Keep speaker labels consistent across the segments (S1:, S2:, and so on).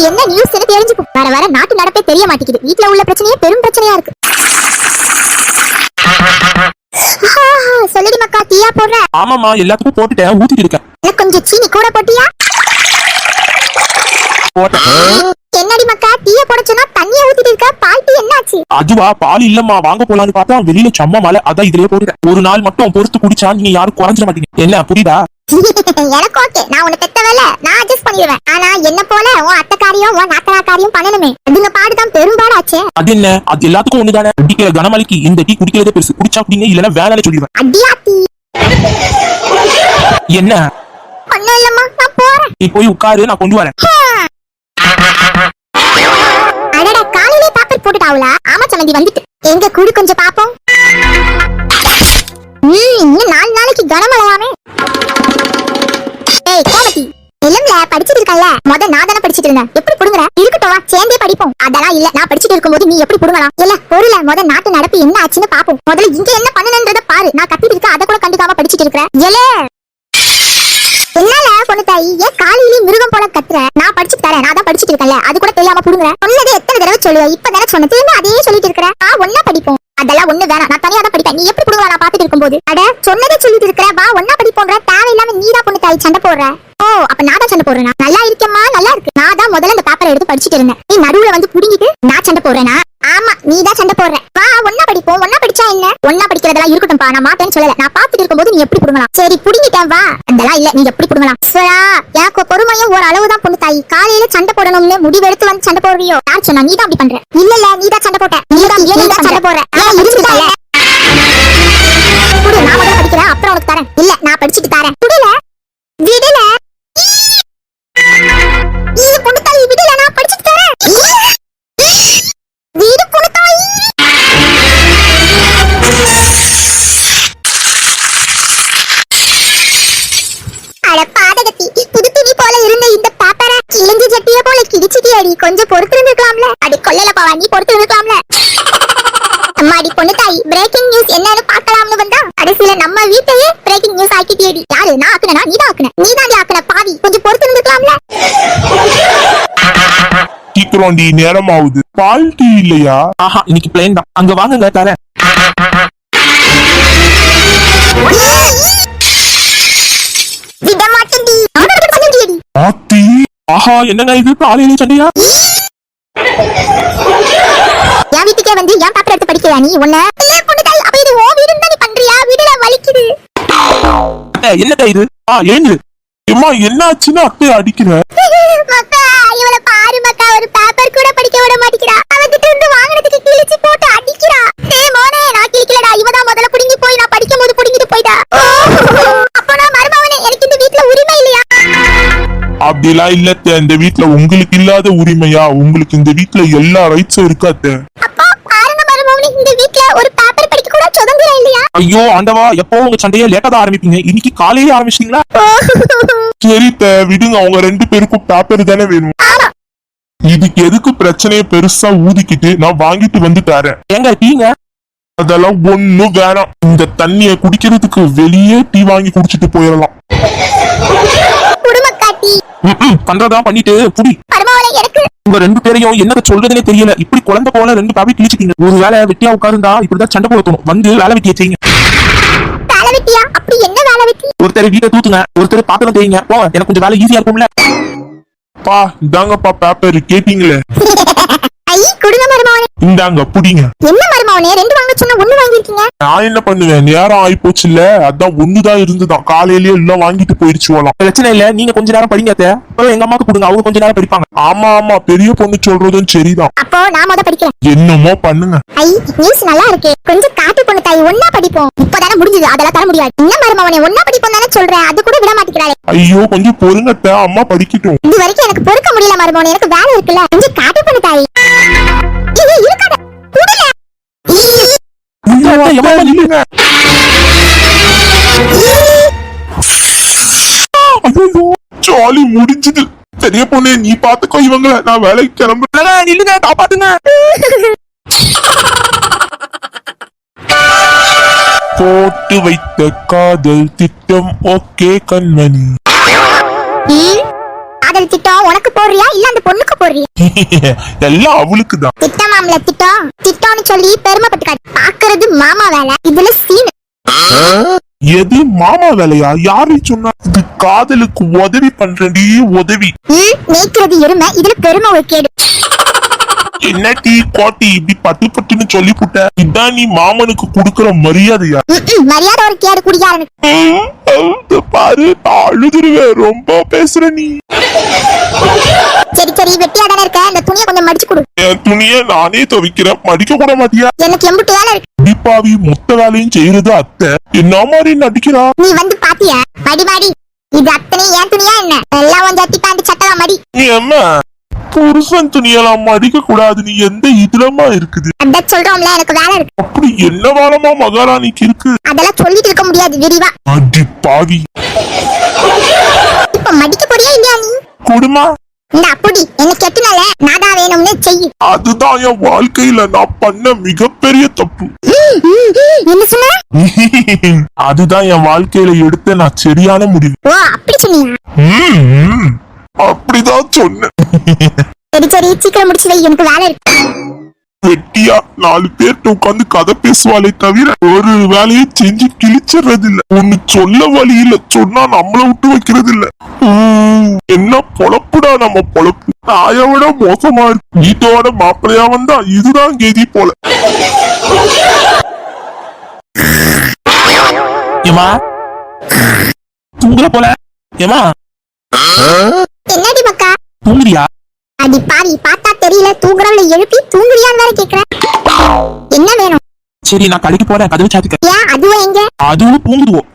S1: என்ன நியூஸ் தெரிஞ்சுக்கும். வர வர நாட்டு நடப்பே தெரிய மாட்டேங்குது. வீட்டுல உள்ள பிரச்சனையே பெரும் பிரச்சனையா இருக்கு. சொல்லுடி மக்கா, டீயா போடுற?
S2: ஆமாமா, எல்லாத்துக்கும் போட்டுட்டேன், ஊத்திட்டு இருக்கேன்.
S1: கொஞ்சம் சீனி கூட போட்டியா? என்னடி மக்கா, டீய போட சொன்னா தண்ணிய ஊத்திட்டு இருக்க. பால் டீ என்னாச்சு?
S2: அதுவா, பால் இல்லம்மா, வாங்க போலான்னு பார்த்தா வெளியில செம்ம மழை, அதான் இதுலயே போட்டுட்டேன். ஒரு நாள் மட்டும் பொறுத்து குடிச்சா நீங்க யாரும் குறைஞ்சிட மாட்டீங்க. என்ன புரியுதா?
S1: எனக்கு ஓகே, நான் உன்னை பெத்தவல, நான் அட்ஜஸ்ட் பண்ணிடுவேன். ஆனா என்ன போல உன் அத்தைக்காரியும் உன் நாத்தனாக்காரியும் பண்ணணுமே, அதுங்க பாடுதான் பெரும்பாடாச்சே.
S2: அது என்ன, அது எல்லாத்துக்கும் ஒண்ணுதானே. குடிக்கிற கனமலைக்கு இந்த டீ குடிக்கிறதே பெருசு. குடிச்சா குடிங்க, இல்லன்னா வேணாலே சொல்லிடுவேன்.
S1: அடியா டீ.
S2: என்ன?
S1: ஒண்ணும் இல்லம்மா, நான் போறேன்.
S2: நீ போய் உட்காரு, நான் கொண்டு வரேன்.
S1: அடடா, காலையிலே பேப்பர் போட்டுட்டாவுல. ஆமா சமந்தி, வந்துட்டு எங்க கூடு கொஞ்சம் பாப்போம். இன்னும் 4 நாளைக்கு கனமழையாமே. ஏய் கோமதி, இல்லம்ல படிச்சிட்டு இருக்கல. நான் தானே படிச்சிட்டு இருந்தேன். எப்படி புடுங்குற? இருக்கட்டும் வா, சேர்ந்தே படிப்போம். அதெல்லாம் இல்ல, நான் படிச்சிட்டு இருக்கும்போது நீ எப்படி புடுங்கலாம்? இல்ல பொருள நாட்டு நடப்பு என்ன ஆச்சுன்னு பாப்போம். முதல்ல இங்க என்ன பண்ணணும்ன்றத பாரு. நான் கத்திட்டு இருக்க, அத கூட கண்டுக்காம படிச்சிட்டு இருக்கற. எலே என்னால பொண்ணு தாயி, ஏன் காலையிலே மிருகம் போல கத்துற? நான் படிச்சுட்டு தரேன், நான் தான் படிச்சிட்டு இருக்கல. அது கூட தெரியாம புடுங்குற. சொன்னதே எத்தனை தடவை சொல்லுவ? இப்பதானே சொன்ன, திரும்ப அதையே சொல்லிட்டு இருக்கற. ஒன்னா படிப்போம். அதெல்லாம் ஒண்ணு வேணாம், நான் தனியா தான் படிப்பேன். நீ எப்படி புடுங்கலாம் நான் பாத்துட்டு இருக்கும்போது? அட சொன்னதே சொல்லிட்டு இருக்கற, வா ஒன்னா படிப்போன்ற. தேவையில்லாம நீ தான் பொண்ணு தாயி சண்டை போடுற. ஓ, அப்ப நான் தான் சண்டை போடுறேனா? நல்லா இருக்கேம்மா, நல்லா இருக்கு. நான் தான் முதல்ல அந்த பேப்பரை எடுத்து படிச்சிட்டு இருந்தேன். நீ நடுவுல வந்து புடுங்கிட்டு நான் சண்டை போடுறேனா? ஆமா, நீ தான் சண்டை போடுற. வா ஒன்னா படிப்போம். ஒன்னா படிச்சா என்ன? ஒன்னா படிக்கிறதெல்லாம் இருக்கட்டும்பா, நான் மாட்டேன்னு சொல்லல. நான் பாத்துட்டு இருக்கும்போது நீ எப்படி புடுங்கலாம்? சரி புடுங்கிட்டேன் வா. அதெல்லாம் இல்ல, நீ எப்படி புடுங்கலாம்? எனக்கு பொறுமையும் ஒரு அளவுதான் பொண்ணு தாயி. காலையில சண்டை போடணும்னு முடிவெடுத்து வந்து சண்டை போடுறியோ? யார் சொன்னா? நீ தான் அப்படி பண்ற. இல்ல, நீ தான் சண்டை போட்ட. நீ தான் சண்டை போடுற. இருந்துட்டல புடு, நான் முதல்ல படிக்கிறேன், அப்புறம் உனக்கு தரேன். இல்ல, நான் படிச்சிட்டு தரேன். புடல விடல. இது பொண்ணு தாயி, விடல, நான் படிச்சிட்டு தரேன். வீடு பொண்ணு தாயி. அட பாதகத்தி, புது துணி போல இருந்த இந்த பேப்பரை கிழிஞ்ச சட்டிய போல கிடிச்சிட்டியடி. கொஞ்சம் பொறுத்து இருந்துக்கலாம்ல. அடி கொல்லையில போவா, நீ பொறுத்து இருந்துக்கலாம்ல. அம்மாடி பொண்ணு தாயி, பிரேக்கிங் நியூஸ் என்னன்னு பாக்கலாம்னு வந்தா கடைசியில நம்ம வீட்டையே பிரேக்கிங் நியூஸ் ஆக்கிட்டியடி. யாரு? நான் ஆக்குனா? நீ தான் ஆக்குன. நீ தான் ஆக்குன பாவி. கொஞ்சம் பொறுத்து இருந்துக்கலாம்ல.
S3: சீக்கிரம்டி, நேரம் ஆகுது. பால் டீ இல்லையா?
S2: ஆஹா, இன்னைக்கு பிளேன் தான். அங்க வாங்குங்க, தரேன்.
S1: விட மாட்டேன்டி.
S3: ஆத்தி,
S2: ஆஹா, என்னங்க இது, காலையில சண்டையா?
S1: என் வீட்டுக்கே வந்து என் பேப்பர் எடுத்து படிக்கிறியா நீ? ஒண்ணு இல்ல பொண்ணு தாயி, அப்ப இது ஓ வீடுன்னு தான் நீ பண்றியா? வீடுல வலிக்குது.
S2: என்னக்கா இது? எழுந்து.
S3: எம்மா, என்னாச்சுன்னு அத்தை அடிக்கிற?
S1: மக்கா, இவள பாரு மக்கா, ஒரு பேப்பர் கூட படிக்க விட மாட்டேங்கிறா. அவகிட்ட இருந்து வாங்குறதுக்கு கிழிச்சு போட்டு அடிக்கிறா. டேய் மோனே, நான் கிழிக்கலடா. இவதான் முதல்ல புடுங்கி போய் நான் படிக்கும்போது புடுங்கிட்டு போய்டா. அப்ப நான் மருமவனே, எனக்கு இந்த வீட்ல உரிமை இல்லையா?
S3: அப்படிலாம் இல்ல அத்தை. இந்த வீட்ல உங்களுக்கு இல்லாத உரிமையா? உங்களுக்கு இந்த வீட்ல எல்லா ரைட்ஸும் இருக்கு அத்தை.
S1: அப்பா பாருங்க மருமவனே, இந்த வீட்ல ஒரு பேப்பர் படிக்க கூட சுதந்திரம் இல்லையா?
S2: ஐயோ ஆண்டவா, எப்போ உங்க சண்டையை லேட்டா தான் ஆரம்பிப்பீங்க, இன்னைக்கு காலையிலே ஆரம்பிச்சிட்டீங்களா?
S3: சரி அத்தை, விடுங்க. அவங்க 2 பேருக்கும் பேப்பர் தானே வேணும். இதுக்கு எதுக்கு பிரச்சனையை பெருசா ஊதிக்கிட்டு? நான் வாங்கிட்டு வந்து தரேன்.
S2: ஏங்க டீங்க?
S3: அதெல்லாம் ஒண்ணும் வேணாம். இந்த தண்ணிய குடிக்கிறதுக்கு வெளியே டீ வாங்கி குடிச்சிட்டு போயிடலாம்.
S1: குடும்ப காட்டி
S2: பண்றதா பண்ணிட்டு புடி.
S1: மருமவனே, எனக்கு
S2: உங்க 2 பேரையும் என்ன சொல்றதுனே தெரியல. இப்படி குழந்தை போல 2 பேப்பை கிழிச்சிட்டீங்க. ஒரு வேலை வெட்டியா உட்கார்ந்தா இப்படிதான் சண்டை போட தோணும். வந்து வேலை வெட்டிய செய்யுங்க.
S1: வேலை வெட்டியா? அப்படி என்ன வேலை வெட்டி?
S2: ஒருத்தர் வீட்டை தூத்துங்க, ஒருத்தர் பாத்திரம் தேய்ங்க. போங்க, எனக்கு கொஞ்சம் வேலை ஈஸியா இருக்கும்ல.
S3: பா, இந்தாங்கப்பா பேப்பர். கேட்டீங்களே?
S1: ஐ குடுங்க மருமவனே.
S3: இந்தாங்க புடிங்க.
S1: என்ன மருமவனே, 2 வாங்க சொன்னா 1 வாங்கிருக்கீங்க?
S3: நான் என்ன பண்ணுவேன், நேரம் ஆயி போச்சுல்ல, அதான் 1 தான் இருந்துதான். காலையிலேயே எல்லாம் வாங்கிட்டு போயிடுச்சு போலாம்.
S2: பிரச்சனை இல்ல, நீங்க கொஞ்ச நேரம் படிங்க அத்தை. அப்புறம் எங்க அம்மாக்கு கொடுங்க, அவங்க கொஞ்ச நேரம் படிப்பாங்க.
S3: ஆமா ஆமா, பெரிய பொண்ணு சொல்றதும் சரிதான்.
S1: அப்போ நான் முத படிக்கிறேன்.
S3: என்னமோ பண்ணுங்க.
S1: ஐ நியூஸ் நல்லா இருக்கு. கொஞ்சம் காட்டு பொண்ணு தாய், ஒன்னா படிப்போம். இப்பதானே முடிஞ்சது, அதெல்லாம் தர முடியாது. என்ன மருமவனே, ஒன்னா படிப்போம் தானே சொல்றேன், அது கூட விட மாட்டேங்கிறாளே.
S3: ஐயோ, கொஞ்சம் பொறுங்கத்த, அம்மா படிக்கட்டும்.
S1: இது வரைக்கும் எனக்கு பொறுக்க முடியல மருமவனே, எனக்கு வேலை இருக்குல்ல. கொஞ்சம் காட்டு பொண்ணு தாய். இருக்காத கூடல.
S3: நில்லுங்க. ஐயோ, ஜாலி முடிஞ்சது. பெரிய பொண்ணு, நீ பாத்துக்கோ இவங்கள. நான் வேலைக்கு கிளம்புறேன்.
S2: நில்லுங்க, காப்பாத்துங்க.
S3: போட்டு வைத்த காதல் திட்டம் ஓகே கண்மணி.
S1: காதல் முதல் திட்டம் உனக்கு போடுறியா இல்ல அந்த பொண்ணுக்கு போடுறியா?
S3: எல்லாம் அவளுக்குதான்.
S1: திட்டமாம்ல திட்டம். திட்டம்னு சொல்லி பெருமைப்பட்டுக்காது. பாக்குறது மாமா வேலை, இதுல சீனு.
S3: எது மாமா வேலையா? யாரு சொன்னா? இது காதலுக்கு உதவி பண்றடி, உதவி.
S1: மேய்க்கிறது எருமை, இதுல பெருமை ஒரு கேடு.
S3: என்ன டீ கோட்டி இப்படி பட்டு பட்டுன்னு சொல்லி புட்ட? இதான் நீ மாமனுக்கு குடுக்கற மரியாதையா?
S1: மரியாதை ஒரு கேடு குடிக்காரனுக்கு.
S3: பாரு அழுதுருவேன், ரொம்ப பேசுற நீ.
S1: சரி சரி, வெட்டியா தானே இருக்க, இந்த துணியை கொஞ்சம் மடிச்சு கொடு.
S3: என் துணியை நானே துவைக்கிறேன், மடிக்க கூட மாட்டியா?
S1: எனக்கு எம்புட்டு வேலை இருக்கு.
S3: தீபாவி மொத்த வேலையும் செய்யறது அத்தை. என்ன மாதிரி நடிக்கிறா?
S1: நீ வந்து பாத்தியா? மடி மடி. இது அத்தனை ஏன் துணியா என்ன? எல்லாம் உன் ஜட்டி பேண்ட் சட்டலாம் மடி.
S3: நீ அம்மா புருஷன் துணியெல்லாம் மடிக்க கூடாது, நீ எந்த இதுலமா இருக்குது?
S1: அத சொல்றோம்ல, எனக்கு வேலை இருக்கு.
S3: அப்படி என்ன வேலைமா மகாராணிக்கு இருக்கு?
S1: அதெல்லாம் சொல்லிட்டு இருக்க முடியாது, விரிவா.
S3: அடி பாவி.
S1: இப்ப மடிக்க போறியா இல்லையா நீ?
S3: குடுமா
S1: இந்த அப்படி என்ன கெட்டுனால நாடா வேணும்னு செய்யு.
S3: அதுதான் என் வாழ்க்கையில நான் பண்ண மிகப்பெரிய தப்பு.
S1: என்ன சொன்ன?
S3: அதுதான் என் வாழ்க்கையில எடுத்த நான் சரியான முடிவு.
S1: ஓ அப்படி சொன்னியா?
S3: அப்படிதான் சொன்னேன்.
S1: சரி சரி, சீக்கிரம் முடிச்சு வை, எனக்கு வேலை இருக்கு.
S3: வெட்டியா 4 பேர்ட்ட உட்காந்து கதை பேசுவாளே தவிர ஒரு வேலையை செஞ்சு கிழிச்சறது இல்ல. ஒண்ணு சொல்ல வழி இல்ல, சொன்னா நம்மள விட்டு வைக்கிறது இல்ல. என்ன பொழப்புடா நம்ம பொழப்பு. தாயை விட மோசமா இருக்கு. வீட்டோட மாப்பிள்ளையா வந்தா இதுதான் கெதி போல.
S2: ஏமா தூங்குற போல. ஏமா
S1: என்னடி மக்கா
S2: தூங்குறியா?
S1: அடி பாவி, பார்த்தா தெரியல தூங்குறவள எழுப்பி தூங்குறியான்னு வேற கேக்குற. என்ன வேணும்?
S2: சரி நான் கடைக்கு போறேன், கதவு சாத்திக்க.
S1: ஏன் அதுவும் எங்க?
S2: அதுவும் தூங்குதுவோம்.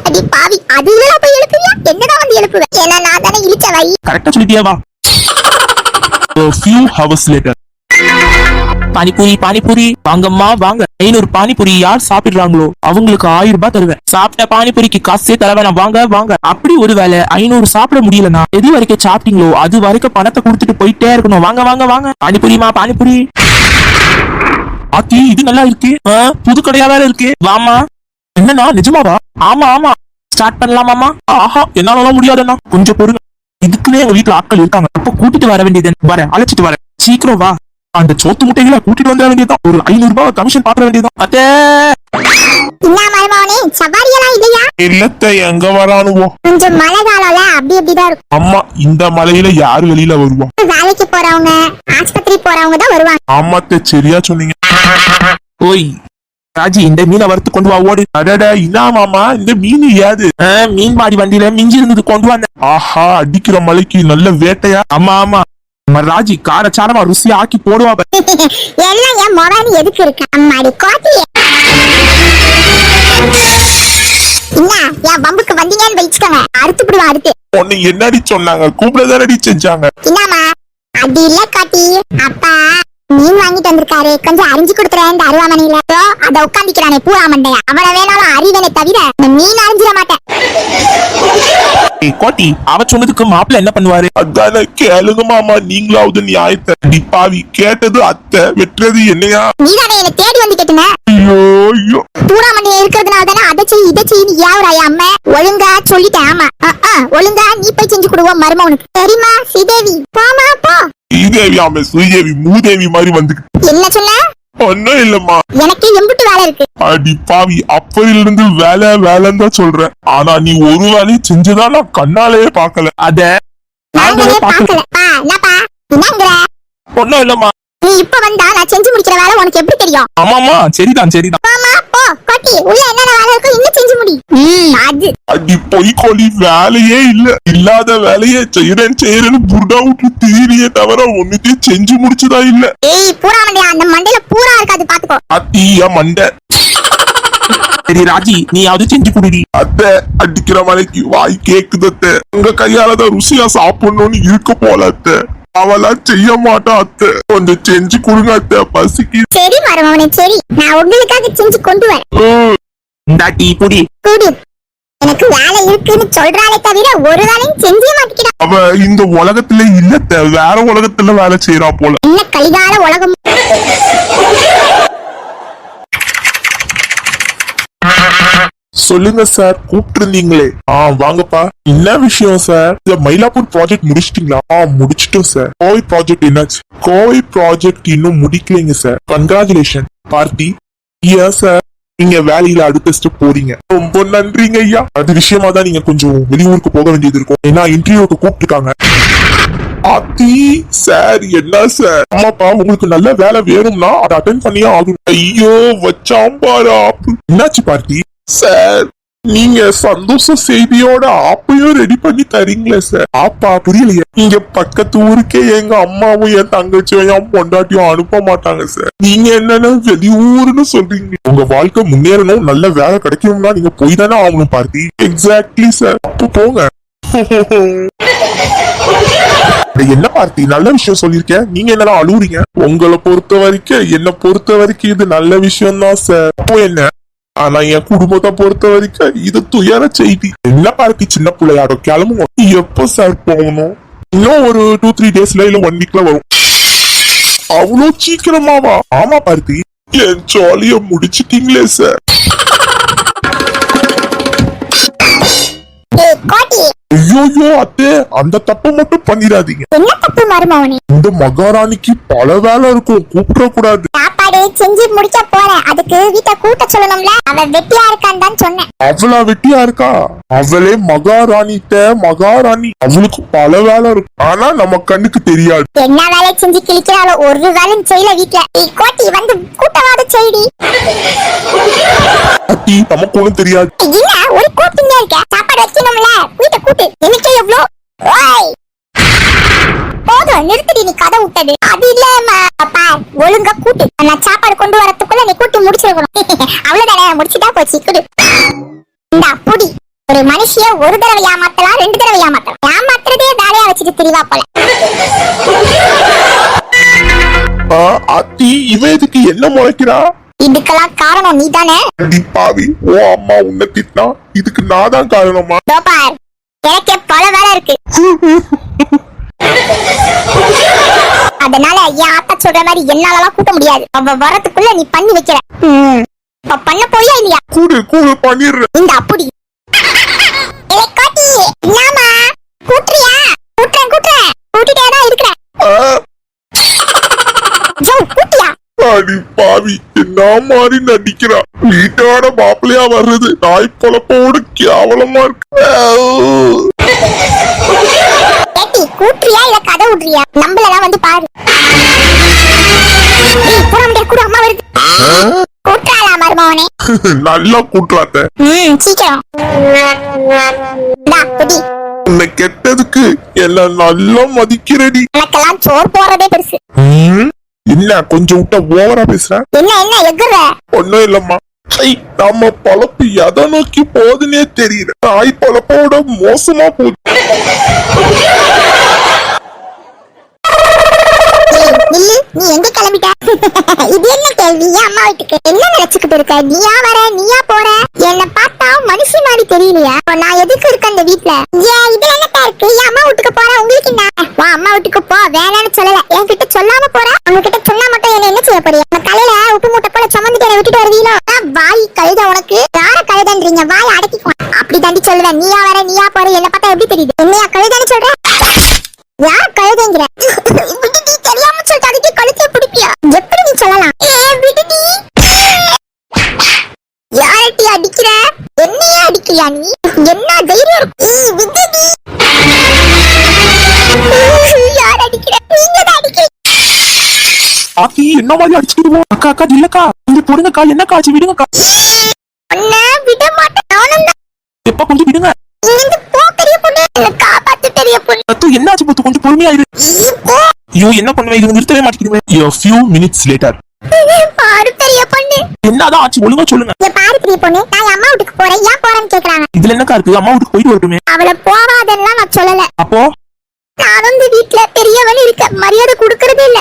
S1: அடி பாவி, அது இல்ல போய் எழுப்புவியா? என்னதான் வந்து எழுப்புவேன்? ஏன்னா நான் தானே இழிச்ச வை.
S2: கரெக்டா சொல்லிட்டியா? வா. A few hours later. Panipuri panipuri வாங்கம்மா வாங்க. 500 பானிபூரி யார் சாப்பிடுறாங்களோ அவங்களுக்கு 1000 ரூபாய் தருவேன். சாப்பிட்ட பானிபூரிக்கு காசே தர வேணாம், வாங்க வாங்க. அப்படி ஒருவேளை 500 சாப்பிட முடியலன்னா எது வரைக்கும் சாப்பிட்டீங்களோ அது வரைக்கும் பணத்தை கொடுத்துட்டு போயிட்டே இருக்கணும். வாங்க வாங்க வாங்க. பானிபூரிமா பானிபூரி. ஆத்தி இது நல்லா இருக்கு. புது கடையா வேற இருக்கு. வாமா. என்னன்னா நிஜமாவா? ஆமா ஆமா, ஸ்டார்ட் பண்ணலாமாமா? ஆஹா என்னால முடியாதுன்னா கொஞ்சம் பொறுங்க. இதுக்குன்னே எங்க வீட்டுல ஆட்கள் இருக்காங்க. அப்ப கூட்டிட்டு வர வேண்டியது. வரேன், அழைச்சிட்டு வரேன். சீக்கிரம் வா. அந்த சோத்து முட்டைகளை கூட்டிட்டு வந்த வேண்டியதான். ஒரு 500 ரூபாய் கமிஷன் பாக்க வேண்டியதான். அத்தே
S1: என்ன மருமகனே, சவாரியெல்லாம் இல்லையா?
S3: இல்லத்த எங்க வரானுவோ?
S1: கொஞ்சம் மழை காலம்ல அப்படி அப்படிதான் இருக்கும்.
S3: அம்மா இந்த மலையில யாரு வெளியில வருவா?
S1: வேலைக்கு போறவங்க, ஆஸ்பத்திரி போறவங்க தான் வருவாங்க.
S3: ஆமாத்த சரியா சொன்னீங்க.
S2: ஓய் ராஜி, இந்த மீனை வறுத்து கொண்டு வா, ஓடு.
S3: அடட இன்னா மாமா, இந்த மீன் ஏது?
S2: மீன் மாடி வண்டியில மிஞ்சி இருந்தது கொண்டு வந்தேன்.
S3: ஆஹா அடிக்கிற மலைக்கு நல்ல வேட்டையா?
S2: ஆமா ஆமா, நம்ம ராஜி காரச்சாரமா ருசியா ஆக்கி போடுவா.
S1: எல்லாம் என் மொபைல் எதுக்கு இருக்கு? அம்மாடி கோட்டி. என்ன என் பம்புக்கு வந்தீங்கன்னு வச்சுக்கோங்க, அறுத்து விடுவா அடுத்து.
S3: உன்னை என்னடி சொன்னாங்க? கூப்பிடதானடி செஞ்சாங்க.
S1: என்னம்மா அது இல்ல காட்டி, அப்பா மீன் வாங்கிட்டு வந்திருக்காரு, கொஞ்சம் அரிஞ்சு கொடுத்துறேன் இந்த அருவாமனையில. அத உட்காந்துக்கிறானே பூரா மண்டையா, அவனை வேணாலும் அறிவனை தவிர இந்த மீன் அரிஞ்சிட மாட்டேன்.
S2: கோட்டி அவ சொன்னதுக்கு மாப்பிள்ள என்ன பண்ணுவாரு?
S3: அதான கேளுங்க மாமா, நீங்களாவது நியாயத்தை. பாவி கேட்டது அத்தை, வெட்டுறது என்னையா?
S1: நீதானே என்ன தேடி வந்து கேட்டுன.
S3: ஐயோ ஐயோ,
S1: பூரா மண்டையா இருக்கிறதுனால தானே அதை செய் இதை செய்யு யாவராயா அம்மா. ஒழுங்கா சொல்லிட்டேன். ஆமா ஒழுங்கா நீ போய் செஞ்சு கொடுவோம் மருமவனுக்கு. சரிம்மா ஸ்ரீதேவி, போமா போ.
S3: ஸ்ரீதேவி ஆமா ஸ்ரீதேவி மூதேவி மாதிரி வந்துக்கிட்டு.
S1: என்ன சொன்ன?
S3: ஒன்னும் இல்லம்மா,
S1: எனக்கு எம்புட்டு வேலை இருக்கு.
S3: அடி பாவி, அப்பையில இருந்து வேலை வேலைன்னு தான் சொல்றேன். ஆனா நீ ஒரு வேலையும் செஞ்சதா நான் கண்ணாலேயே பாக்கல.
S2: அத
S1: நாங்களே பாக்கல. என்னப்பா என்னங்கற?
S2: ஒன்னும் இல்லம்மா.
S1: நீ இப்ப வந்தா நான் செஞ்சு முடிக்கிற வேலை உனக்கு எப்படி தெரியும்?
S2: ஆமாமா சரிதான் சரிதான்.
S1: போமா போ கோட்டி, உள்ள என்னென்ன வேலை இருக்கோ இன்னும் செஞ்சு முடி. அது
S3: அடி பொய் கோழி, வேலையே இல்ல. இல்லாத வேலையே செய்யறேன்னு புர்டா விட்டு திரியே தவிர ஒண்ணுத்தையும் செஞ்சு முடிச்சதா இல்ல.
S1: ஏய் பூரா மண்டையா, அந்த மண்டையில பூரா இருக்காது பாத்துக்கோ.
S3: அத்தியா மண்டை.
S2: சரி ராஜி, நீ அது செஞ்சு குடுடி.
S3: அத்தை அடிக்கிற மலைக்கு வாய் கேக்குதத்த. உங்க கையாலதான் ருசியா சாப்பிடணும்னு இருக்க போல அத்தை. அவளா செய்ய மாட்டா அத்தை, கொஞ்சம் செஞ்சு கொடுங்க அத்தை, பசிக்கு.
S1: சரி மருமவனே சரி, நான் உங்களுக்காக செஞ்சு கொண்டு வரேன்.
S2: இந்த டீ புடி
S1: குடு. எனக்கு வேலை இருக்குன்னு சொல்றாளே தவிர ஒரு வேலையும் செஞ்சே மாட்டேங்கிறா.
S3: அவ இந்த உலகத்துல இல்லத்த, வேற உலகத்துல வேலை செய்யறா போல.
S1: என்ன கலிகால உலகம்.
S3: சொல்லுங்க சார், கூப்பிட்டு இருந்தீங்களே. வாங்கப்பா. என்ன விஷயம் சார்? இந்த மயிலாப்பூர் ப்ராஜெக்ட் முடிச்சிட்டீங்களா? முடிச்சிட்டோம் சார். கோவை ப்ராஜெக்ட் என்னாச்சு? கோவை ப்ராஜெக்ட் இன்னும் முடிக்கலைங்க சார். Congratulation party. ஏன் சார் நீங்க வேலையில அடுத்த ஸ்டெப் போறீங்க? ரொம்ப நன்றிங்க ஐயா. அது விஷயமா தான் நீங்க கொஞ்சம் வெளியூருக்கு போக வேண்டியது இருக்கும். ஏன்னா இன்டர்வியூக்கு கூப்பிட்டுருக்காங்க. அத்தி சார், என்ன சார்? ஆமாப்பா, உங்களுக்கு நல்ல வேலை வேணும்னா அதை அட்டென்ட் பண்ணியே ஆகும். ஐயோ வச்சாம்பாரு ஆப்பு. என்னாச்சு பார்ட்டி? சார், நீங்க சந்தோஷ செய்தியோட ஆப்பையும் ரெடி பண்ணி தரீங்களே சார். ஆப்பா புரியலையே. நீங்க பக்கத்து ஊருக்கே எங்க அம்மாவும் என் தங்கச்சியும் என் பொண்டாட்டியும் அனுப்ப மாட்டாங்க சார். நீங்க என்னன்னா வெளியூர்னு சொல்றீங்க. உங்க வாழ்க்கை முன்னேறணும், நல்ல வேலை கிடைக்கணும்னா நீங்க போய் தானே ஆகணும் பார்ட்டி. Exactly sir. அப்போ போங்க. என்ன பார்த்தி, நல்ல விஷயம் சொல்லிருக்கேன். நீங்க என்னெல்லாம் அழுவுறீங்க? உங்களை பொறுத்த வரைக்கும், என்ன பொறுத்த வரைக்கும் இது நல்ல விஷயம் தான் சார். அப்போ என்ன? ஆனா என் குடும்பத்தை பொறுத்த வரைக்கும் இது துயர செய்தி. என்ன பார்த்தி, சின்ன பிள்ளையாடும் கிளம்புவோம். எப்போ சார் போகணும்? இன்னும் ஒரு 2-3 டேஸ்ல இல்ல 1 வீக்ல வரும். அவ்வளோ சீக்கிரமாவா? ஆமா பார்த்தி. என் ஜாலிய முடிச்சிட்டீங்களே சார். ஐயோ அத்தே, அந்த தப்பை மட்டும் பண்ணிடாதீங்க.
S1: என்ன தப்பு மருமவனே?
S3: இந்த மகாராணிக்கு பல வேலை இருக்கும், கூப்பிட கூடாது.
S1: சாப்பாடு செஞ்சு முடிக்க போறேன், அதுக்கு வீட்டை கூட்ட சொல்லணும்ல. அவ வெட்டியா இருக்கான்னு தான் சொன்னேன்.
S3: அவளா வெட்டியா இருக்கா? அவளே மகாராணி. அவளுக்கு பல வேலை இருக்கும், ஆனா நம்ம கண்ணுக்கு தெரியாது.
S1: என்ன வேலை செஞ்சு கிழிக்கிறாளோ, ஒரு வேலையும் செய்யல வீட்டுல. கோட்டி வந்து கூட்டவாத செய்தி.
S3: அத்தி, நமக்கு ஒண்ணும் தெரியாது.
S1: இல்ல, ஒரு கூப்பிட்டுங்க இருக்க. சாப்பாடு வைக்கணும்ல, வீட்டை கூட்டு. எனக்கு எவ்வளோ? ஓய், போதும் நிறுத்திடி, நீ கதை விட்டது. அது இல்ல அப்பா, ஒழுங்கா கூட்டு. நான் சாப்பாடு கொண்டு வரதுக்குள்ள நீ கூட்டி முடிச்சிருக்கணும். அவ்வளவுதானே, முடிச்சுட்டா போச்சு. குடு. இந்தா புடி. ஒரு மனுஷிய ஒரு தடவை ஏமாத்தலாம், 2 தடவை ஏமாத்தலாம். ஏமாத்துறதே வேலையா வச்சுட்டு திரிவா போல.
S3: அத்தி, இவன் இதுக்கு என்ன முளைக்கிறா?
S1: இதுக்கெல்லாம் காரணம் நீ தானே.
S3: பாவி, ஓ அம்மா உன்னை திட்டினா இதுக்கு நான் தான் காரணமா?
S1: பார், எனக்கே பல வேலை இருக்கு. அதனால என் ஆத்தா சொல்ற மாதிரி என்னாலலாம் கூட்ட முடியாது. அவ வரதுக்குள்ள நீ பண்ணி வைக்கிற. பண்ண போறியா இல்லையா?
S3: கூடு பண்ணிடுறேன்.
S1: இந்த அப்படி என்னமா கூட்டுறியா? கூட்டிட்டேதான் இருக்கிறேன். கூட்டியா?
S3: அடி பாவி, என்ன மாதிரி நடிக்கிறா? வீட்டோட மாப்பிள்ளையா வர்றது நாய் பொழப்போடு கேவலமா இருக்கு.
S1: கூட்டுறியா இல்ல கதை விடுறியா? நம்மளதான் வந்து பாரு. கூட அம்மா வருது. கூட்டாளா மருமவனே?
S3: நல்லா கூட்டுறாத்த.
S1: சீக்கிரம்.
S3: உன்னை கெட்டதுக்கு என்ன நல்லா மதிக்கிறடி.
S1: எனக்கெல்லாம் சோறு போறதே பெருசு.
S3: என்ன கொஞ்சம் விட்ட ஓவரா பேசுற?
S1: என்ன எகுற?
S3: ஒன்னும் இல்லம்மா. நம்ம பழப்பு எதை நோக்கி போகுதுன்னே தெரியல. நாய் பழப்போட மோசமா போகுது.
S1: நீ எங்க கிளம்பிட்ட? இது என்ன கேள்வி? அம்மா வீட்டுக்கு என்ன நினைச்சுக்கிட்டு இருக்க? நீயா வர, நீயா போற? என்ன பார்த்தா மனுஷி மாதிரி தெரியலையா? நான் எதுக்கு இருக்க அந்த வீட்டுல? ஏன் இது என்னப்பா இருக்கு? என் அம்மா வீட்டுக்கு போற, உங்களுக்கு என்ன? வா, அம்மா வீட்டுக்கு போ. வேணான்னு சொல்லல, என்கிட்ட சொல்லாம போற. உங்ககிட்ட சொன்னா மட்டும் என்ன செய்ய போறீங்க? நம்ம தலையில உப்பு மூட்டை போல சுமந்துட்டு விட்டுட்டு வருவீங்களோ? வாய் கழுத உனக்கு. யார கழுதன்றீங்க? வாய் அடக்கிக்கோ. அப்படி தாண்டி சொல்லுவேன். நீயா வர, நீயா போற? என்ன பார்த்தா எப்படி தெரியுது? என்னையா கழுதான்னு சொல்ற? யார் கழுதைங்கிற? தெரியாம சொல்லிட்டு அதுக்கு கழுத்தைய பிடிப்பியா? எப்படி நீ சொல்லலாம்? யாரட்டி அடிக்கிற? என்னையா அடிக்கிறியா நீ? என்ன தைரியம் இருக்கு? யார் அடிக்கிற? நீங்க தான் அடிக்கிறீங்க.
S2: ஆக்கி என்ன மாதிரி அடிச்சுக்கிடுவோம்? அக்கா இல்லக்கா, இங்க போடுங்கக்கா. என்னக்கா ஆச்சு? விடுங்கக்கா.
S1: உன்னை விட மாட்டேன். நானும் தான்.
S2: எப்ப கொஞ்சம் விடுங்க.
S1: இருந்து போ பெரிய பொண்ணு. காப்பாத்து பெரிய பொண்ணு.
S2: அத்து என்ன ஆச்சு பத்து? கொஞ்சம் பொறுமையா இரு. ஐயோ, என்ன பண்ணுவேன்? இது நிறுத்தவே மாட்டேங்குது. A few minutes later.
S1: பாரு பெரிய பொண்ணு.
S2: என்னதான் ஆச்சு? ஒழுங்கா சொல்லுங்க.
S1: பாரு பெரிய பொண்ணு, நான் அம்மா வீட்டுக்கு போறேன். ஏன் போறேன்னு கேக்குறாங்க.
S2: இதுல என்னக்கா இருக்கு? அம்மா வீட்டுக்கு போயிட்டு வரட்டுமே.
S1: அவளை போவாதெல்லாம் நான் சொல்லல.
S2: அப்போ
S1: நானும் இந்த வீட்டுல பெரியவன் இருக்க, மரியாதை கொடுக்கறதே இல்ல.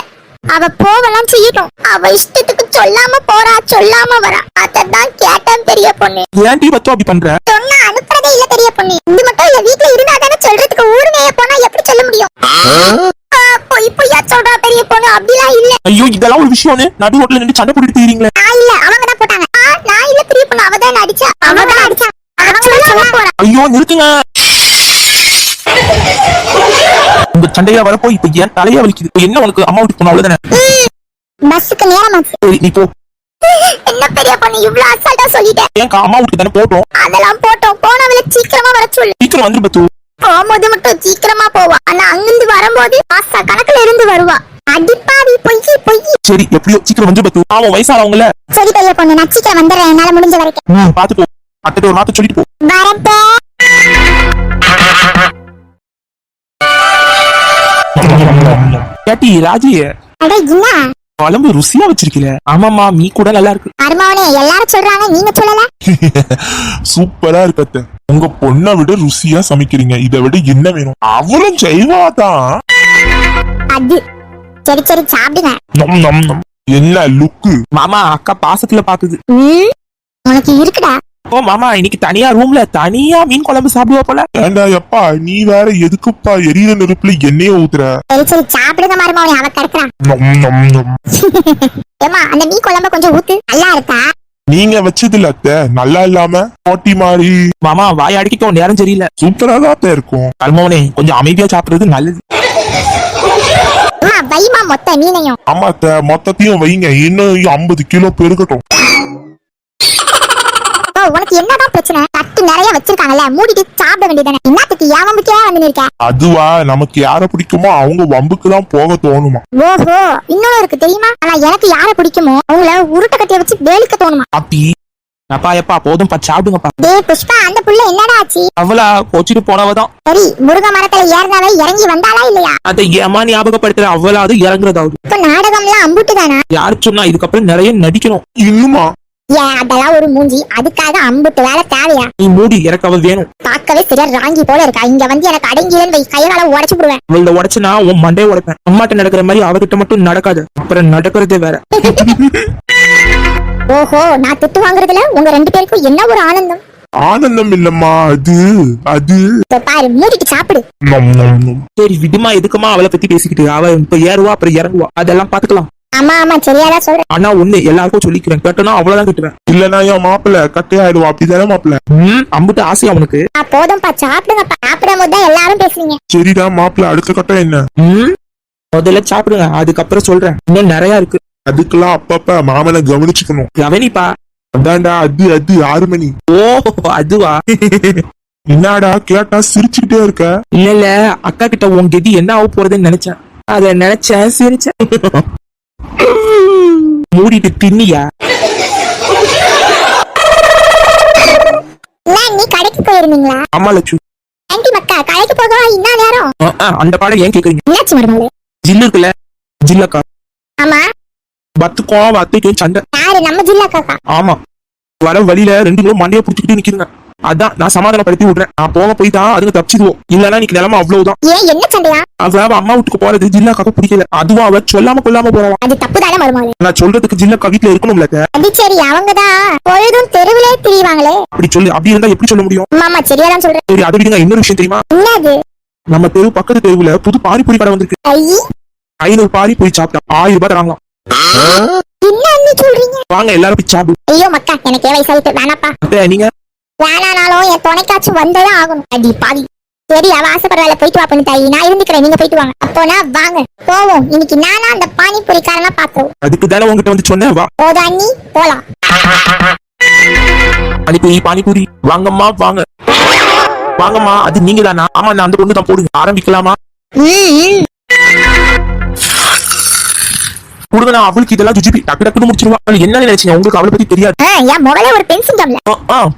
S1: அவ போவெல்லாம் செய்யட்டும். அவ இஷ்டத்துக்கு சொல்லாம போறா, சொல்லாம வரா. அதான் கேட்டேன் பெரிய பொண்ணு.
S2: ஏன் டீ பத்தோ அப்படி பண்ற?
S1: சொன்னா அனுப்புறதே இல்ல பெரிய பொண்ணு. இது மட்டும் இல்ல, வீட்டுல இருந்தா தானே சொல்றதுக்கு. ஊரு மேய போனா எப்படி சொல்ல முடியும்? பொய்யா சொல்றா பெரிய பொண்ணு. அப்படிலாம் இல்ல.
S2: ஐயோ, இதெல்லாம் ஒரு விஷயம். நடு ரோட்ல நின்று சண்டை போட்டுட்டு இருக்கீங்களே.
S1: நான் இல்ல, அவங்க தான் போட்டாங்க. நான் இல்ல. சின்ன பெரிய பொண்ணு அவதான் அடிச்சா. சொல்ல போறா.
S2: ஐயோ நிறுத்துங்க. உங்க சண்டையா வரப்போ இப்ப ஏன் தலையா வலிக்குது? இப்ப என்ன உனக்கு? அம்மா வீட்டுக்கு போன அவ்வளவுதானே.
S1: பஸ்ஸுக்கு நேரமாச்சு.
S2: சரி நீ போ.
S1: என்ன பெரிய பொண்ணு இவ்ளோ அசால்ட்டா சொல்லிட்டேன்.
S2: ஏன் அம்மா வீட்டுக்கு தானே போட்டோம்.
S1: அதெல்லாம் போட்டோம். போனவள சீக்கிரமா வர சொல்லு.
S2: சீக்கிரம் வந்துரு பத்து.
S1: போகும்போது மட்டும் சீக்கிரமா போவா. ஆனா அங்கிருந்து வரும்போது மாசா கணக்குல இருந்து வருவா. அடிப்பாவி பொய் பொய்.
S2: சரி எப்படியோ சீக்கிரம் வந்துரு பத்து. அவன் வயசானவங்கல.
S1: சரி பெரிய பொண்ணு நான் சீக்கிரம் வந்துடுறேன். என்னால முடிஞ்ச வரைக்கும்.
S2: பாத்து போ. அத்தை ஒரு வார்த்தை சொல்லிட்டு போ.
S1: வரப்பே.
S2: கேட்டி ராஜி
S1: அட என்ன
S2: குழம்பு ருசியா வச்சிருக்கீல. ஆமாமா மீ கூட நல்லா இருக்கு.
S1: மருமவனே எல்லாரும் சொல்றாங்க நீங்க சொல்லல.
S3: சூப்பரா இருக்கத்த. உங்க பொண்ணை விட ருசியா சமைக்கிறீங்க. இதை விட என்ன வேணும்? அவளும் செய்வாதான்.
S1: அது சரி சரி சாப்பிடுங்க.
S3: நம் நம் நம். என்ன லுக்கு?
S2: மாமா அக்கா பாசத்துல பாக்குது.
S1: உனக்கு இருக்குடா.
S2: ஓ மாமா இன்னைக்கு தனியா ரூம்ல தனியா மீன் குழம்பு சாப்பிடுவா போல.
S3: ஏண்டா எப்பா நீ வேற எதுக்குப்பா எரியிற நெருப்புல எண்ணெய ஊத்துற?
S1: சரி சரி சாப்பிடுங்க மருமவனே அவ கறக்குறான்.
S3: நம் நம் நம்.
S1: ஏமா அந்த மீன் குழம்பு கொஞ்சம் ஊத்து. நல்லா இருக்கா?
S3: நீங்க வச்சது இல்ல அத்தை. நல்லா இல்லாம போட்டி மாதிரி.
S2: மாமா வாய் அடிக்கோ நேரம் சரியில்லை.
S3: சூப்பரா தான் இருக்கும்.
S2: கல்மோனே கொஞ்சம் அமைதியா சாப்பிடுறது நல்லது.
S1: வைமா மொத்த மீனையும்.
S3: ஆமா அத்தை மொத்தத்தையும் வைங்க. இன்னும் 50 கிலோ பெருகட்டும்.
S1: உனக்கு என்னதான் பிரச்சனை? தட்டு நிறைய வச்சிருக்காங்கல்ல மூடிட்டு சாப்பிட வேண்டியதானே. என்னத்துக்கு யாவம்புக்கே வந்து நிற்க?
S3: அதுவா நமக்கு யார பிடிக்குமோ அவங்க வம்புக்கு தான் போக தோணுமா.
S1: ஓஹோ இன்னொன்னு இருக்கு தெரியுமா? ஆனா எனக்கு யார பிடிக்குமோ அவங்கள உருட்டை கட்டிய வச்சு வேலிக்க தோணுமா.
S2: அப்படி அப்பா எப்பா போதும்பா சாப்பிடுங்கப்பா.
S1: டேய் புஷ்பா அந்த புள்ள என்னடா ஆச்சு?
S2: அவளா கோச்சிட்டு போனவதான்.
S1: சரி முருக மரத்துல ஏறினவ இறங்கி வந்தாளா இல்லையா?
S2: அதை ஏமா ஞாபகப்படுத்துற. அவளாவது இறங்குறதாவது.
S1: இப்ப நாடகம்லாம் அம்புட்டுதானா?
S2: யாரு சொன்னா? இதுக்கப்புறம் நிறைய நடிக்கணும்.
S3: இன்னுமா?
S1: ஏன் அதெல்லாம் ஒரு மூஞ்சி. அதுக்காக அம்புட்டு வேலை தேவையா?
S2: நீ மூடி. எனக்கு அவ வேணும்.
S1: பார்க்கவே சரியா ராங்கி போல இருக்கா. இங்க வந்து எனக்கு அடங்கியன்னு வை. கையால உடைச்சு விடுவேன்.
S2: அவள உடைச்சுனா உன் மண்டையை உடைப்பேன். அம்மாட்ட நடக்கிற மாதிரி அவகிட்ட மட்டும் நடக்காது. அப்புறம் நடக்கிறதே வேற.
S1: ஓஹோ நான் திட்டு வாங்குறதுல உங்க 2 பேருக்கும் என்ன ஒரு ஆனந்தம்.
S3: ஆனந்தம் இல்லம்மா அது அது.
S1: இப்ப பாரு மூடிட்டு சாப்பிடு.
S3: நம் நம் நம்.
S2: சரி விடுமா. எதுக்குமா அவளை பத்தி பேசிக்கிட்டு? அவ இப்ப ஏறுவா அப்புறம் இறங்குவா. அதெல்லாம் பாத்துக்கலாம்.
S1: ஆமா ஆமா சரியாதான் சொல்றேன்.
S2: ஆனா ஒண்ணு எல்லாருக்கும் சொல்லிக்கிறேன். கேட்டனா அவ்வளவுதான் கட்டுவேன்.
S3: இல்லனா என் மாப்பிள்ள கட்டையாயிடுவா. அப்படிதானே மாப்பிள்ள?
S2: அம்புட்டு ஆசையா உனக்கு?
S1: போதும்பா சாப்பிடுங்கப்பா. சாப்பிடும் போது தான் எல்லாரும் பேசுவீங்க.
S3: சரிடா மாப்பிள்ள அடுத்த கட்டம் என்ன?
S2: முதல்ல சாப்பிடுங்க அதுக்கப்புறம் சொல்றேன். இன்னும் நிறைய இருக்கு.
S3: அதுக்கெல்லாம் அப்பப்ப மாமனை கவனிச்சுக்கணும்.
S2: கவனிப்பா.
S3: அதான்டா அது அது 6 மணி.
S2: ஓ அதுவா?
S3: என்னடா கேட்டா சிரிச்சுக்கிட்டே இருக்க?
S2: இல்ல இல்ல அக்கா கிட்ட உன் கெதி என்ன ஆக போறதுன்னு நினைச்சேன். அத நினைச்சேன் சிரிச்சேன். மூடிட்டு தின்னியா?
S1: நீ கடைக்கு போயிருந்தீங்களா?
S2: அம்மா லட்சு.
S1: ஆண்டி மக்கா கடைக்கு போக இன்ன நேரம்.
S2: அந்த பாடம் ஏன் கேக்குறீங்க?
S1: என்னாச்சு மருமகளே?
S2: ஜில்லு இருக்குல்ல ஜில்லக்கா.
S1: ஆமா
S2: பத்துக்கும் அத்தைக்கும் சண்டை.
S1: யாரு? நம்ம ஜில்லா காக்கா.
S2: ஆமா வர வழியில 2 பேரும் மண்டையை புடிச்சுக்கிட்டு நிக்கிறேங்க. அதான் நான் சமாதானப்படுத்தி விடுறேன். நான் போய் தான் அதுங்க தப்பிச்சிடுவோம். இல்லன்னா இன்னைக்கு நிலைமை அவ்வளவுதான்.
S1: ஏன் என்ன சண்டையா?
S2: அவ அம்மா வீட்டுக்கு போறது ஜில்லாக்காக பிடிக்கல. அதுவும் அவ சொல்லாம கொள்ளாம போறவா.
S1: அது தப்பு தானே மருமகளே?
S2: நான் சொல்றதுக்கு ஜில்லாக்கா வீட்டுல இருக்கணும்ல.
S1: அது சரி அவங்கதான் பொழுதும் தெருவிலே திரிவாங்களே.
S2: அப்படி சொல்லு. அப்படி இருந்தா எப்படி சொல்ல முடியும்?
S1: மாமா சரியாதான் சொல்றேன்.
S2: சரி அதை விடுங்க. இன்னொரு விஷயம் தெரியுமா?
S1: என்னது?
S2: நம்ம தெரு பக்கத்து தெருவுல புது பானிபூரி கடை வந்திருக்கு. 500 பானிபூரி சாப்பிட்டா 1000 ரூபாய் தராங்களாம்.
S1: என்ன அண்ணி சொல்றீங்க?
S2: வாங்க எல்லாரும் போய் சாப்பிடு.
S1: ஐயோ மக்கா எனக்கே வயசாயிட்டு வேணாப்பா.
S2: அத்தை நீங்க
S1: வேணானாலும் என் துணைக்காச்சும் வந்ததான் ஆகணும். அடி பாவி. சரி அவ ஆசைப்படுறாள் போயிட்டு வா பண்ணி தாயி. நான் இருந்துக்கிறேன் நீங்க போயிட்டு வாங்க. அப்போனா வாங்க போவோம். இன்னைக்கு நானா அந்த பானிபூரிக்காரனா பாத்துருவோம்.
S2: அதுக்கு தானே உங்ககிட்ட வந்து சொன்னேன். வா
S1: போதா அண்ணி போலாம்.
S2: பானிபூரி பானிபூரி வாங்கம்மா வாங்க. வாங்கம்மா அது நீங்க தானா? ஆமா நான் அந்த பொண்ணு தான். போடுங்க ஆரம்பிக்கலாமா? கொடுங்க. அவளுக்கு இதெல்லாம் ஜிஜிபி டக்கு டக்குன்னு முடிச்சிருவா. என்ன நினைச்சீங்க? உங்களுக்கு அவளை பத்தி தெரியாது.
S1: என் முகலே ஒரு பெண் சிங்கம்ல.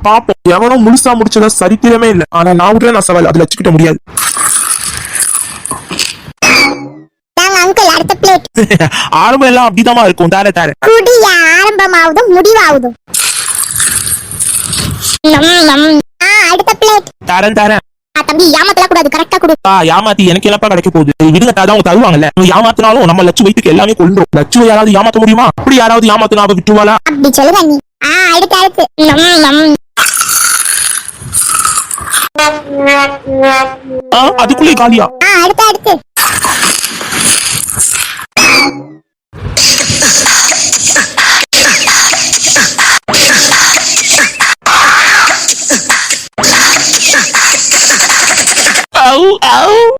S2: பாப்போம். எவனும் முழுசா முடிச்சதா சரித்திரமே இல்ல. ஆனா நான் விட்டுல நான் சவால் அதுல வச்சுக்கிட்ட முடியாது.
S1: அங்கிள் அடுத்த பிளேட்.
S2: ஆரம்பம் எல்லாம் அப்படிதான் இருக்கும். தார தார
S1: குடியா ஆரம்பமாவதும் முடிவாவதும். அடுத்த பிளேட்.
S2: தரேன் தரேன்.
S1: தம்பி ஏமாத்தல கூடாது. கரெக்டா கொடு.
S2: ஏமாத்தி எனக்கு என்னப்பா கிடைக்க போகுது? விடுங்க அவங்க தருவாங்கல்ல. ஏமாத்தினாலும் நம்ம லட்சு வயிற்றுக்கு எல்லாமே கொள்ளும். லட்சுவை யாராவது ஏமாத்த முடியுமா? அப்படி யாராவது ஏமாத்தினா அவ விட்டுவாளா?
S1: அப்படி சொல்லுங்க நீ. அடுத்து
S2: அதுக்குள்ளே காலியா?
S1: அடுத்து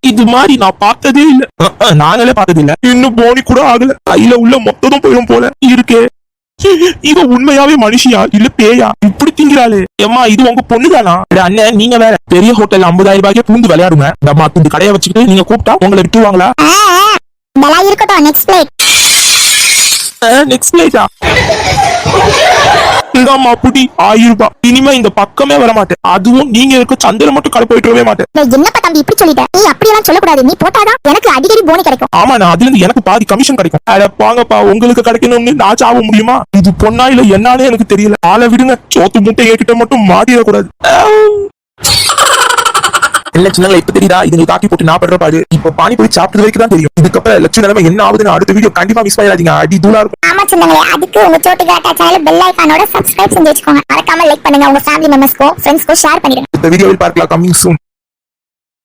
S2: இது மாதிரி நான் பார்த்ததே இல்ல. நாங்களே பார்த்தது இல்ல. இன்னும் போனி கூட ஆகல. கையில உள்ள மொத்தமும் போயிடும் போல இருக்கே. இவ உண்மையாவே மனுஷியா இல்ல பேயா இப்படி திங்கிறாளே? ஏம்மா இது உங்க பொண்ணுதானா? அண்ணன் நீங்க வேற பெரிய ஹோட்டல் 50,000 ரூபாய்க்கு பூந்து விளையாடுங்க. இந்த அம்மா இந்த கடையை வச்சுக்கிட்டு நீங்க கூப்பிட்டா உங்களை விட்டுருவாங்களா?
S1: இதெல்லாம் இருக்கட்டும், நெக்ஸ்ட் பிளேட்.
S2: Next pleated? இந்தாம்மா புடி 1000 ரூபாய். இனிமே இந்த பக்கமே வர மாட்டேன். அதுவும் நீங்க இருக்க சந்தையில மட்டும் கடை போயிட்டு வரவே மாட்டேன்.
S1: என்னப்பா தம்பி இப்படி சொல்லிட்ட? நீ அப்படியெல்லாம் சொல்லக்கூடாது. நீ போட்டாதான் எனக்கு அடிக்கடி போனி கிடைக்கும்.
S2: ஆமா, நான் அதுல இருந்து எனக்கு பாதி கமிஷன் கிடைக்கும். அட போங்கப்பா, உங்களுக்கு கிடைக்கணும்னு நான் சாவ முடியுமா? இது பொண்ணா இல்ல என்னாலே எனக்கு தெரியல. ஆளை விடுங்க. சோத்து முட்டை கிட்ட மட்டும் மாட்டிடக்கூடாது. இல்ல சின்னங்கள இப்ப தெரியுதா இது தாக்கி போட்டு நான் படுற பாடு? இப்ப பானிபூரி சாப்பிட்டது வரைக்கும் தான் தெரியும். இதுக்கப்புறம் லட்சம் நிலைமை என்ன ஆகுதுன்னு அடுத்த வீடியோ கண்டிப்பா மிஸ் பண்ணிடாதீங்க. அடி தூளா இருக்கும்.
S1: ஆமா சின்னங்களே, அதுக்கு உங்க சோட்டு காட்டா சேனல் பெல் ஐகானோட சப்ஸ்கிரைப் செஞ்சு வச்சுக்கோங்க. மறக்காம லைக் பண்ணுங்க. உங்க ஃபேமிலி மெம்பர்ஸ்க்கோ ஃப்ரெண்ட்ஸ்க்கோ ஷேர் பண்ணிடுங்க.
S2: இந்த வீடியோவில் பார்க்கலாம். Coming soon.